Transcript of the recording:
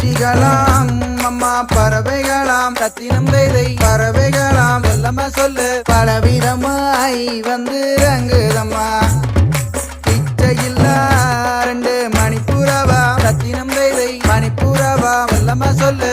பூச்சிகளாம் அம்மா பறவைகளாம் ரத்தினம் வேதை பறவைகளாம் வெள்ளமா சொல்லு பலவிதமாய் வந்து ரங்குதம்மா பிச்சையில்லா 2 மணிப்புறவா ரத்தினம் வேதை மணிப்புறவா வெள்ளமா சொல்லு